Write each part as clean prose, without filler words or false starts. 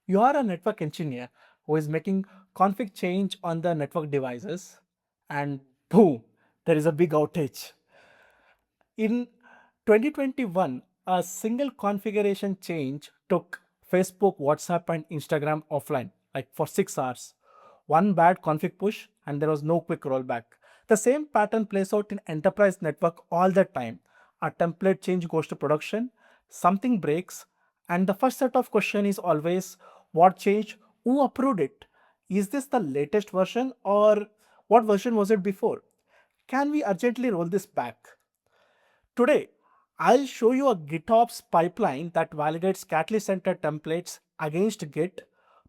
You are a network engineer who is making config change on the network devices, and boom, there is a big outage. In 2021, a single configuration change took Facebook, WhatsApp, and Instagram offline, like for 6 hours. One bad config push, and there was no quick rollback. The same pattern plays out in enterprise network all the time. A template change goes to production, something breaks, and the first set of question is always what changed, who approved it, is this the latest version, or what version was it before? Can we urgently roll this back? Today, I'll show you a GitOps pipeline that validates Catalyst Center templates against Git,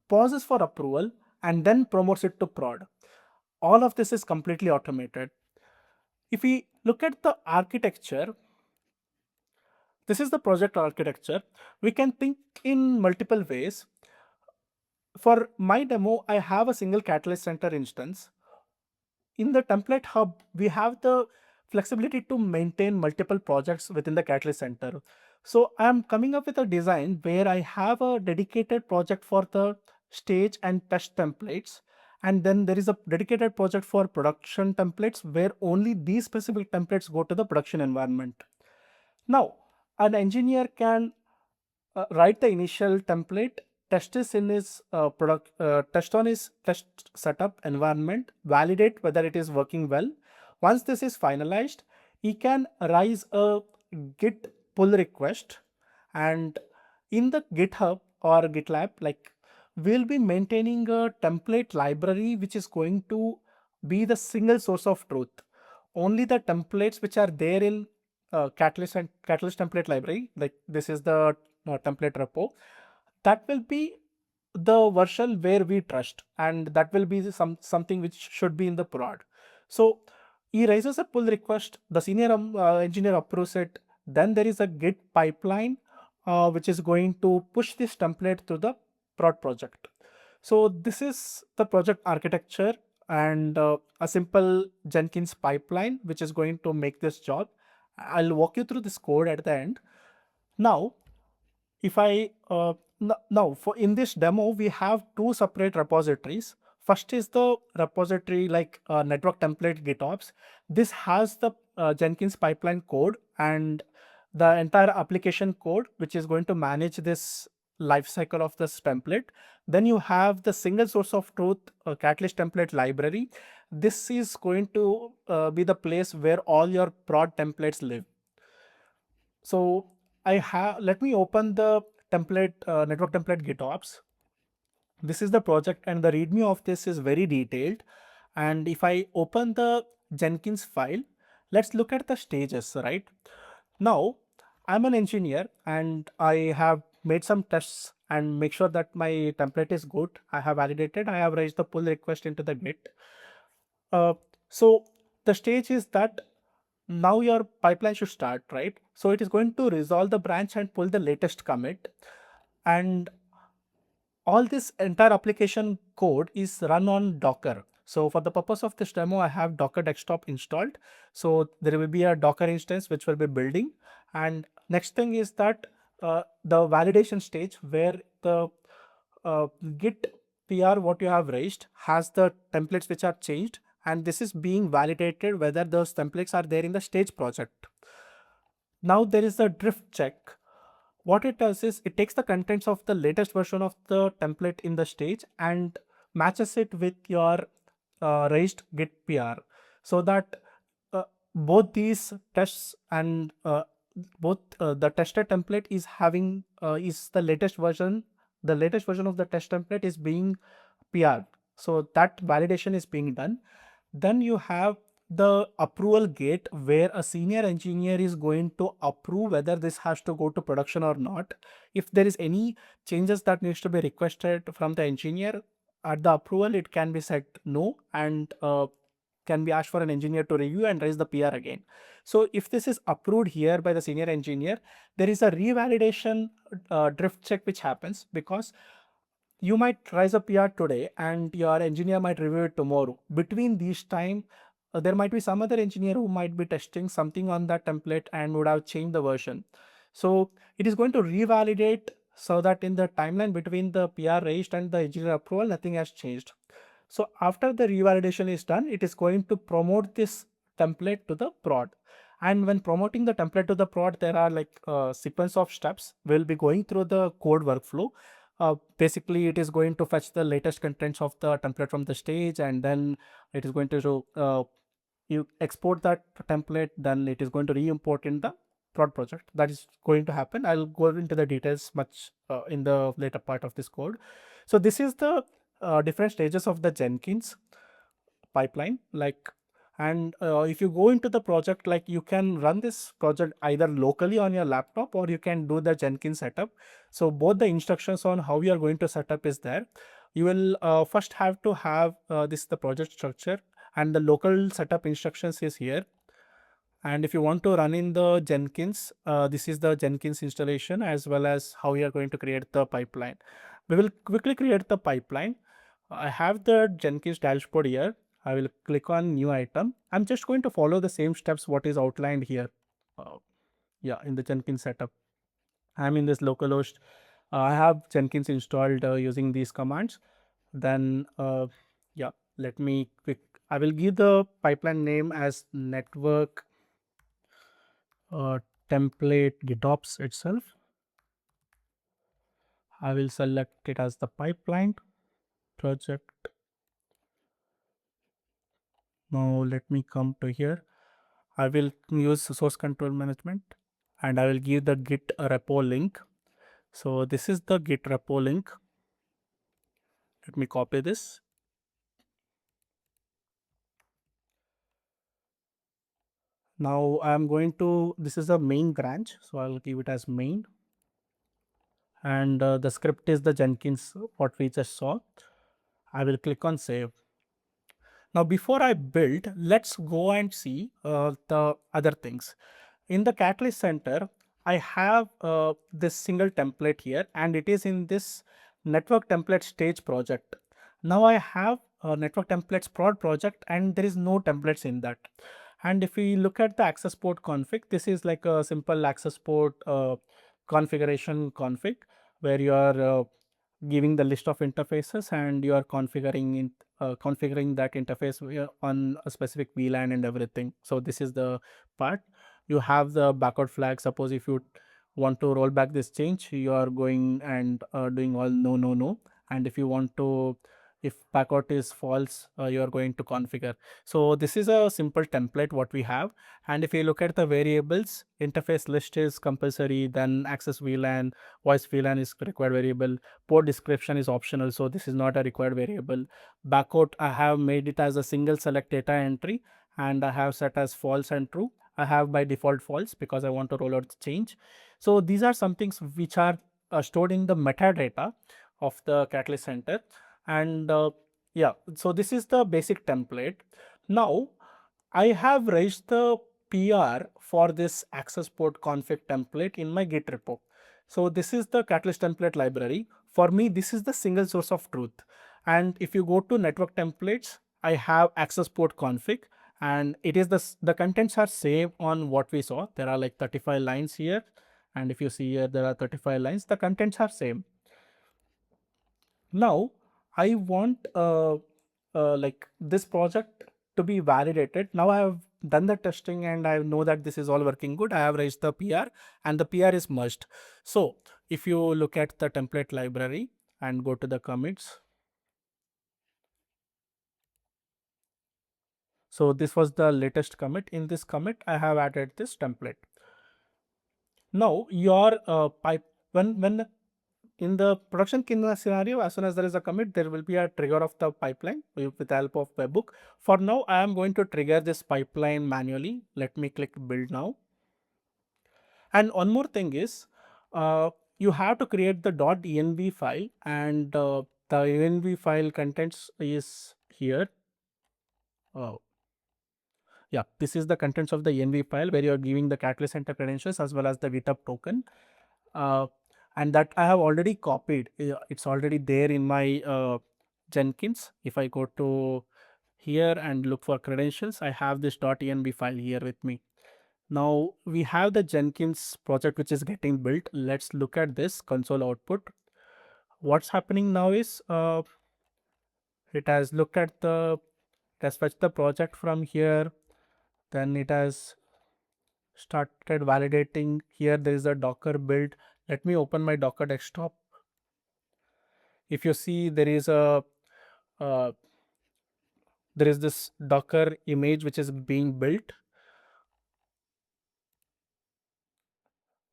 pauses for approval, and then promotes it to prod. All of this is completely automated. If we look at the architecture, this is the project architecture. We can think in multiple ways. For my demo, I have a single Catalyst Center instance. In the template hub, we have the flexibility to maintain multiple projects within the Catalyst Center. So I'm coming up with a design where I have a dedicated project for the stage and test templates. And then there is a dedicated project for production templates where only these specific templates go to the production environment. Now, an engineer can write the initial template, test this in his test on his test setup environment, validate whether it is working well. Once this is finalized, he can raise a Git pull request, and in the GitHub or GitLab, like we'll be maintaining a template library which is going to be the single source of truth. Only the templates which are there in Catalyst and Catalyst template library, like this is the template repo, that will be the version where we trust, and that will be something which should be in the prod. So he raises a pull request, the senior engineer approves it, then there is a Git pipeline which is going to push this template to the prod project. So this is the project architecture, and a simple Jenkins pipeline which is going to make this job. I'll walk you through this code at the end. Now, if I now for in this demo, we have two separate repositories. First is the repository like network template GitOps. This has the Jenkins pipeline code and the entire application code, which is going to manage this lifecycle of this template. Then you have the single source of truth Catalyst template library. This is going to be the place where all your prod templates live. So let me open the template network template GitOps. This is the project, and the README of this is very detailed. And if I open the Jenkins file, let's look at the stages, right? Now, I'm an engineer and I have made some tests and make sure that my template is good. I have validated, I have raised the pull request into the Git. So the stage is that now your pipeline should start, right? So it is going to resolve the branch and pull the latest commit. And all this entire application code is run on Docker. So for the purpose of this demo, I have Docker desktop installed. So there will be a Docker instance which will be building. And next thing is that the validation stage where the Git PR what you have raised has the templates which are changed, and this is being validated whether those templates are there in the stage project. Now there is a drift check. What it does is it takes the contents of the latest version of the template in the stage and matches it with your raised Git PR, so that both these tests and both the tested template is having is the latest version. The latest version of the test template is being PR. So that validation is being done. Then you have the approval gate where a senior engineer is going to approve whether this has to go to production or not. If there is any changes that needs to be requested from the engineer at the approval, it can be set no, and can be asked for an engineer to review and raise the PR again. So if this is approved here by the senior engineer, there is a revalidation drift check which happens, because you might raise a PR today and your engineer might review it tomorrow. Between these time, there might be some other engineer who might be testing something on that template and would have changed the version. So it is going to revalidate so that in the timeline between the PR raised and the engineer approval, nothing has changed. So after the revalidation is done, it is going to promote this template to the prod. And when promoting the template to the prod, there are like a sequence of steps. We'll be going through the code workflow. Basically, it is going to fetch the latest contents of the template from the stage, and then it is going to show, you export that template, then it is going to re-import in the prod project. That is going to happen. I'll go into the details much in the later part of this code. So this is the different stages of the Jenkins pipeline. Like, and if you go into the project, like you can run this project either locally on your laptop or you can do the Jenkins setup. So both the instructions on how you are going to set up is there. You will first have to have this the project structure, and the local setup instructions is here. And if you want to run in the Jenkins, this is the Jenkins installation as well as how you are going to create the pipeline. We will quickly create the pipeline. I have the Jenkins dashboard here. I will click on new item. I'm just going to follow the same steps what is outlined here. Yeah, in the Jenkins setup. I'm in this localhost. I have Jenkins installed using these commands. Then yeah, let me quick. I will give the pipeline name as network template GitOps itself. I will select it as the pipeline project. Now let me come to here. I will use source control management and I will give the Git repo link. So this is the Git repo link. Let me copy this. Now I am going to, this is a main branch. So I'll give it as main. And the script is the Jenkins, what we just saw. I will click on save. Now, before I build, let's go and see the other things. In the Catalyst Center, I have this single template here, and it is in this network template stage project. Now I have a network templates prod project, and there is no templates in that. And if we look at the access port config, this is like a simple access port configuration config where you are giving the list of interfaces and you are configuring configuring that interface on a specific VLAN and everything. So this is the part. You have the backward flag. Suppose if you want to roll back this change, you are going and doing all no. And if you want to, if backward is false, you are going to configure. So this is a simple template what we have. And if you look at the variables, interface list is compulsory, then access VLAN, voice VLAN is required variable, port description is optional, so this is not a required variable. Backward, I have made it as a single select data entry and I have set as false and true. I have by default false because I want to roll out the change. So these are some things which are stored in the metadata of the Catalyst Center. And yeah, so this is the basic template. Now I have raised the PR for this access port config template in my Git repo. So this is the Catalyst template library. For me, this is the single source of truth. And if you go to network templates, I have access port config, and it is the contents are same on what we saw. There are like 35 lines here. And if you see here, there are 35 lines, the contents are same. Now I want like this project to be validated. Now I have done the testing and I know that this is all working good. I have raised the PR and the PR is merged. So if you look at the template library and go to the commits. So this was the latest commit. In this commit, I have added this template. Now your pipe, when in the production scenario, as soon as there is a commit, there will be a trigger of the pipeline with the help of webhook. For now, I am going to trigger this pipeline manually. Let me click build now. And one more thing is, you have to create the .env file, and the env file contents is here. Yeah, this is the contents of the env file where you are giving the Catalyst Center credentials as well as the GitHub token. And that I have already copied. It's already there in my Jenkins. If I go to here and look for credentials, I have this .env file here with me. Now we have the Jenkins project which is getting built. Let's look at this console output. What's happening now is it has looked at the, it has fetched the project from here, then it has started validating. Here there is a Docker build. Let me open my Docker desktop. If you see, there is a uh, there is this Docker image which is being built.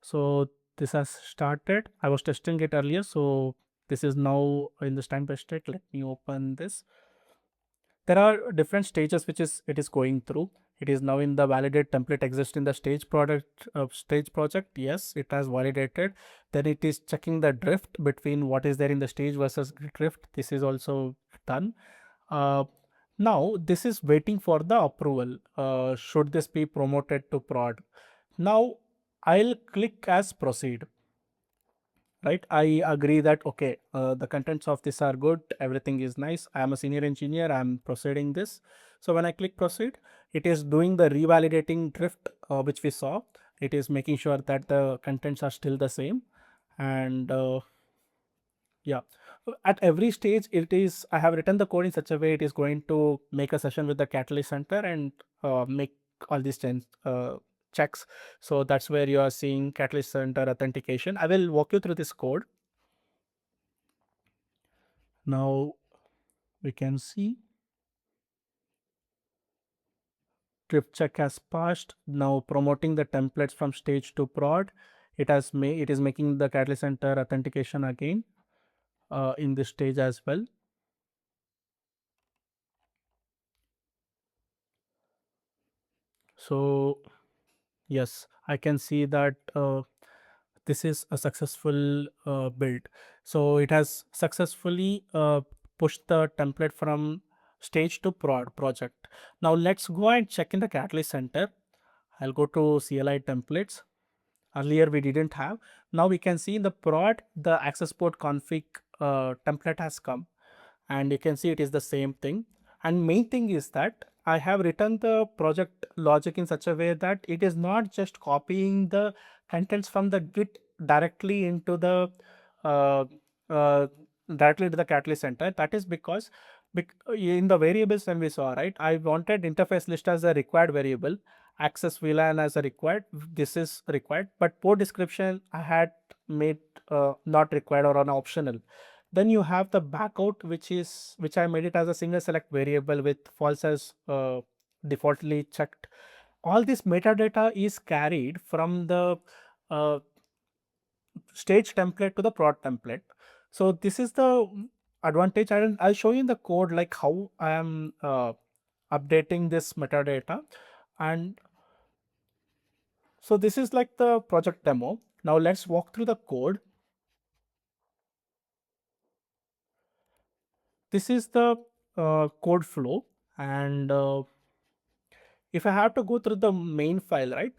So this has started. I was testing it earlier, so this is now in the standby state. Let me open this. There are different stages which is it is going through. It is now in the validate template exists in the stage project. Yes, it has validated. Then it is checking the drift between what is there in the stage versus drift. This is also done. Now this is waiting for the approval. Should this be promoted to prod? Now I'll click as proceed. Right, I agree that okay, the contents of this are good, everything is nice, I am a senior engineer, I'm proceeding this. So when I click proceed, it is doing the revalidating drift which we saw. It is making sure that the contents are still the same. And yeah, at every stage it is, I have written the code in such a way it is going to make a session with the Catalyst Center and make all these checks. So that's where you are seeing Catalyst Center authentication. I will walk you through this code. Now we can see drift check has passed. Now promoting the templates from stage to prod. It is making the Catalyst Center authentication again in this stage as well. So yes, I can see that this is a successful build. So it has successfully pushed the template from stage to prod project. Now let's go and check in the Catalyst Center. I'll go to CLI templates. Earlier we didn't have. Now we can see in the prod, the access port config template has come, and you can see it is the same thing. And main thing is that I have written the project logic in such a way that it is not just copying the contents from the Git directly into the uh, uh, directly to the Catalyst Center. That is because in the variables when we saw, right, I wanted interface list as a required variable, access VLAN as a required, this is required, but port description I had made not required or an optional. Then you have the backout, which I made it as a single select variable with false as defaultly checked. All this metadata is carried from the uh, stage template to the prod template. So this is the advantage. I'll show you in the code like how I am updating this metadata. And so this is like the project demo. Now let's walk through the code. This is the code flow. And if I have to go through the main file, right,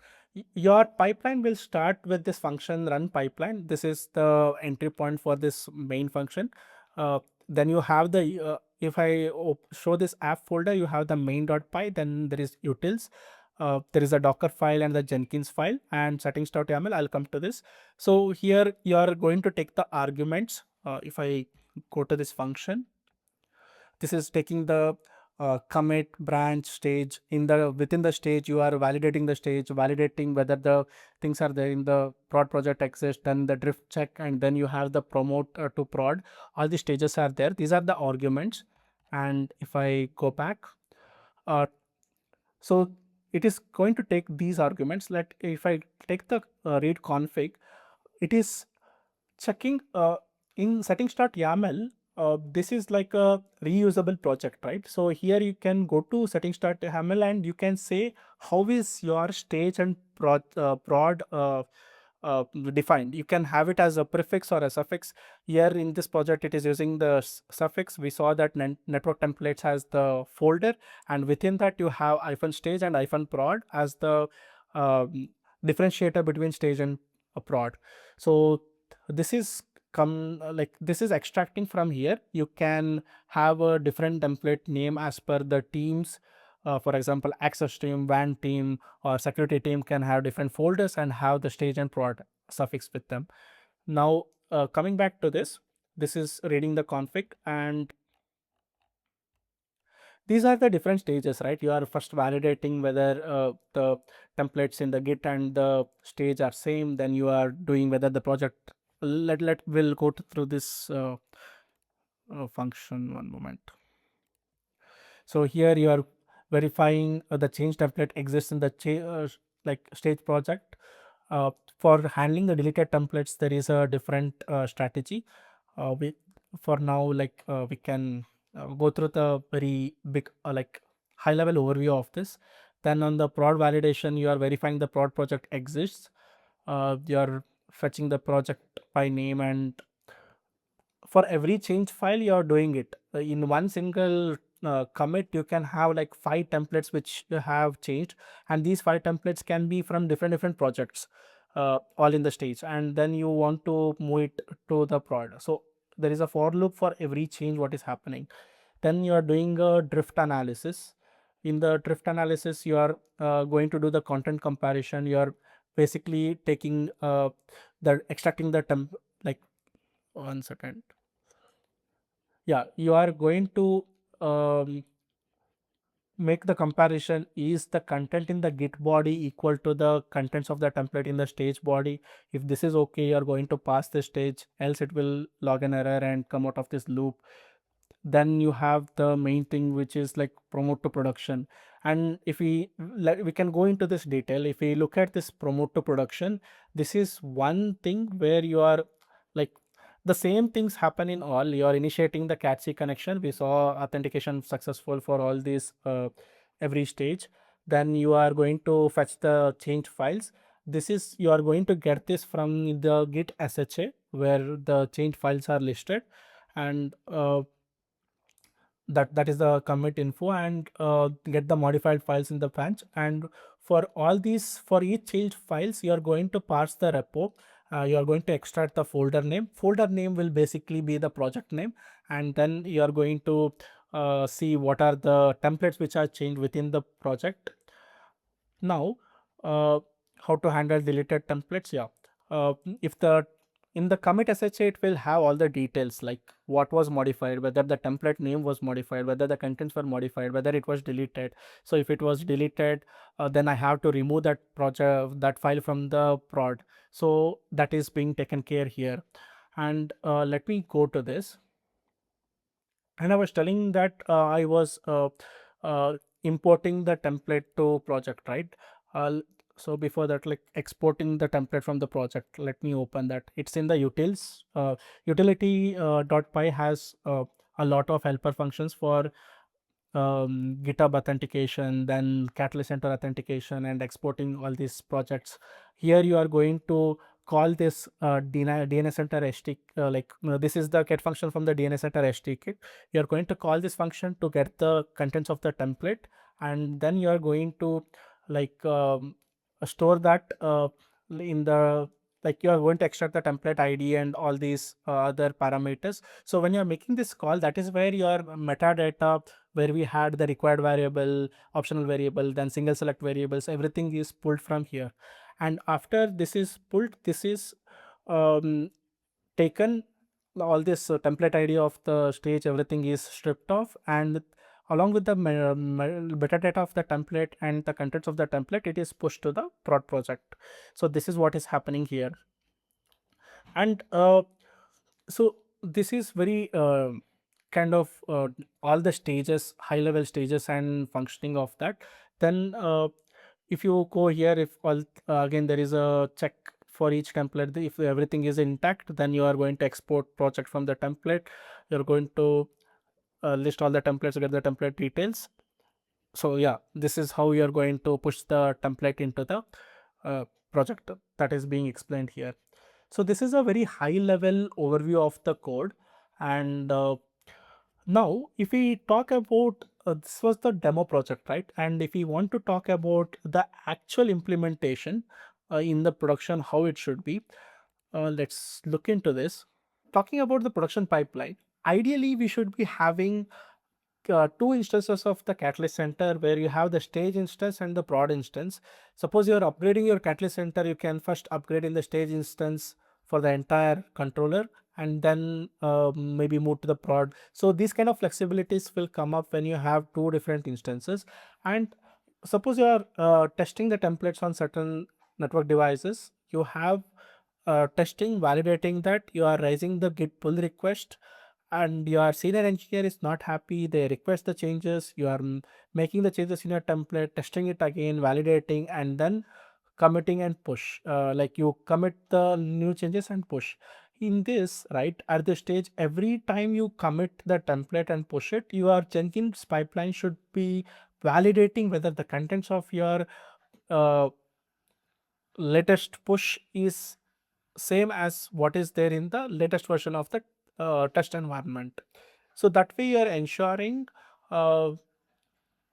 your pipeline will start with this function run pipeline. This is the entry point for this main function. Then you have the, if I show this app folder, you have the main.py, then there is utils. There is a Docker file and the Jenkins file and settings.yaml. I'll come to this. So here you are going to take the arguments. If I go to this function, this is taking the commit branch stage. In the within the stage you are validating the stage, validating whether the things are there in the prod project exist, then the drift check, and then you have the promote to prod. All the stages are there. These are the arguments. And if I go back, uh, so it is going to take these arguments. Like if I take the read config, it is checking in settings.yaml. This is like a reusable project, right? So here you can go to settings.yaml and you can say how is your stage and prod defined. You can have it as a prefix or a suffix. Here in this project it is using the suffix. We saw that network templates has the folder, and within that you have -stage and -prod as the differentiator between stage and a prod. So this is this is extracting from here. You can have a different template name as per the teams For example, access team, WAN team, or security team can have different folders and have the stage and prod suffix with them. Now, coming back to this is reading the config, and these are the different stages, right? You are first validating whether the templates in the Git and the stage are same. Then you are doing whether the project. We'll go through this function one moment. So here you are verifying the change template exists in the like stage project. For handling the deleted templates, there is a different strategy. We for now, like we can go through the very big like high level overview of this. Then on the prod validation, you are verifying the prod project exists. You are fetching the project by name, and for every change file you're doing it in one single commit. You can have like 5 templates which you have changed, and these 5 templates can be from different projects, all in the stage, and then you want to move it to the prod. So there is a for loop for every change what is happening. Then you are doing a drift analysis. In the drift analysis, you are going to do the content comparison. You are basically taking the extracting the temp like 1 second. Yeah, you are going to make the comparison. Is the content in the Git body equal to the contents of the template in the stage body? If this is okay, you are going to pass the stage, else it will log an error and come out of this loop. Then you have the main thing, which is like promote to production. And if we can go into this detail. If we look at this promote to production, this is one thing where you are like the same things happen in all. You are initiating the cat c connection. We saw authentication successful for all these every stage. Then you are going to fetch the change files. This is you are going to get this from the git sha, where the change files are listed, and that is the commit info, and get the modified files in the branch. And for all these, for each change files, you are going to parse the repo. You are going to extract the folder name. Folder name will basically be the project name, and then you are going to see what are the templates which are changed within the project. Now, how to handle deleted templates? Yeah, if the in the commit SHA, it will have all the details like what was modified, whether the template name was modified, whether the contents were modified, whether it was deleted. So if it was deleted, then I have to remove that project, that file from the prod. So that is being taken care here. And let me go to this. And I was telling that I was importing the template to project, right? So before that, like exporting the template from the project, let me open that. It's in the utils. Utility.py has a lot of helper functions for GitHub authentication, then Catalyst Center authentication, and exporting all these projects. Here you are going to call this DNA Center SDK. This is the get function from the DNA Center SDK. You are going to call this function to get the contents of the template, and then you are going to like store that in the like you are going to extract the template ID and all these other parameters. So when you are making this call, that is where your metadata, where we had the required variable, optional variable, then single select variables, everything is pulled from here. And after this is pulled, this is taken, all this template ID of the stage, everything is stripped off, and along with the metadata of the template and the contents of the template, it is pushed to the prod project. So this is what is happening here. And so this is very kind of all the stages, high level stages and functioning of that. Then if you go here, if all again there is a check for each template. If everything is intact, then you are going to export project from the template. You're going to list all the templates to get the template details. So yeah, this is how you're going to push the template into the project that is being explained here. So this is a very high level overview of the code. And now if we talk about this was the demo project, right? And if we want to talk about the actual implementation in the production, how it should be, let's look into this. Talking about the production pipeline, ideally we should be having two instances of the Catalyst Center where you have the stage instance and the prod instance. Suppose you're upgrading your Catalyst Center, you can first upgrade in the stage instance for the entire controller and then maybe move to the prod. So these kind of flexibilities will come up when you have two different instances. And suppose you are testing the templates on certain network devices, you have testing, validating that you are raising the git pull request and your senior engineer is not happy, they request the changes, you are making the changes in your template, testing it again, validating, and then committing and push. Like you commit the new changes and push. In this, right, at this stage, every time you commit the template and push it, your Jenkins pipeline should be validating whether the contents of your uh, latest push is same as what is there in the latest version of the test environment. So that way you are ensuring uh,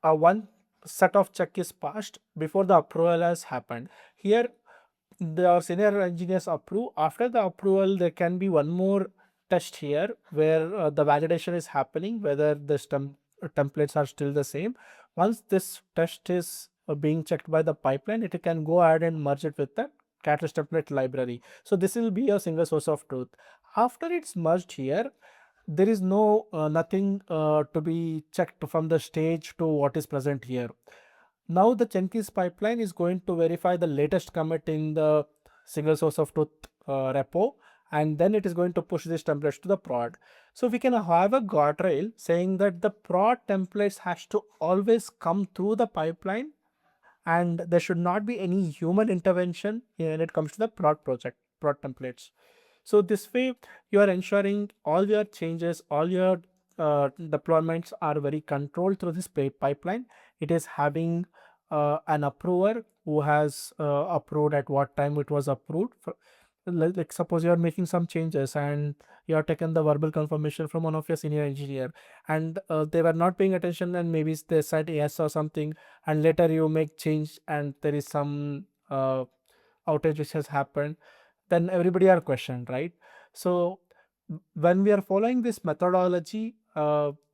one set of check is passed before the approval has happened. Here the senior engineers approve. After the approval, there can be one more test here where the validation is happening, whether the templates are still the same. Once this test is being checked by the pipeline, it can go ahead and merge it with the Catalyst template library. So this will be a single source of truth. After it's merged here, there is no nothing to be checked from the stage to what is present here. Now the Jenkins pipeline is going to verify the latest commit in the single source of truth repo, and then it is going to push these templates to the prod. So we can have a guardrail saying that the prod templates has to always come through the pipeline and there should not be any human intervention when it comes to the prod templates. So this way you are ensuring all your changes, all your deployments are very controlled through this pipeline. It is having an approver who has approved at what time it was approved. Like suppose you are making some changes and you have taken the verbal confirmation from one of your senior engineer and they were not paying attention and maybe they said yes or something, and later you make change and there is some outage which has happened, then everybody are questioned, right? So when we are following this methodology,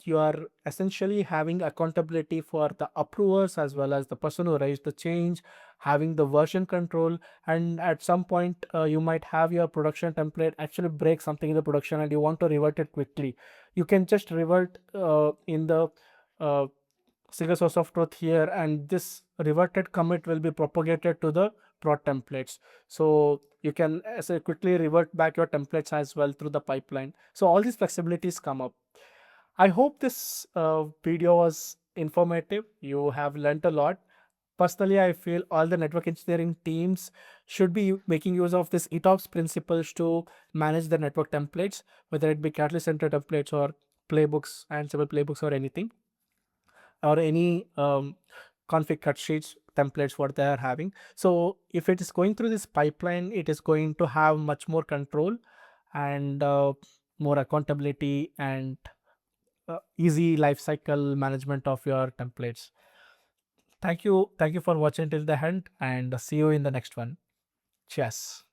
you are essentially having accountability for the approvers as well as the person who raised the change, having the version control, and at some point you might have your production template actually break something in the production and you want to revert it quickly. You can just revert in the uh, single source of truth here, and this reverted commit will be propagated to the prod templates. So you can quickly revert back your templates as well through the pipeline. So all these flexibilities come up. I hope this video was informative. You have learned a lot. Personally, I feel all the network engineering teams should be making use of this GitOps principles to manage the network templates, whether it be Catalyst Center templates or playbooks, Ansible playbooks or anything, or any config cut sheets templates what they are having. So if it is going through this pipeline, it is going to have much more control and more accountability and easy lifecycle management of your templates. Thank you for watching till the end, and see you in the next one. Cheers.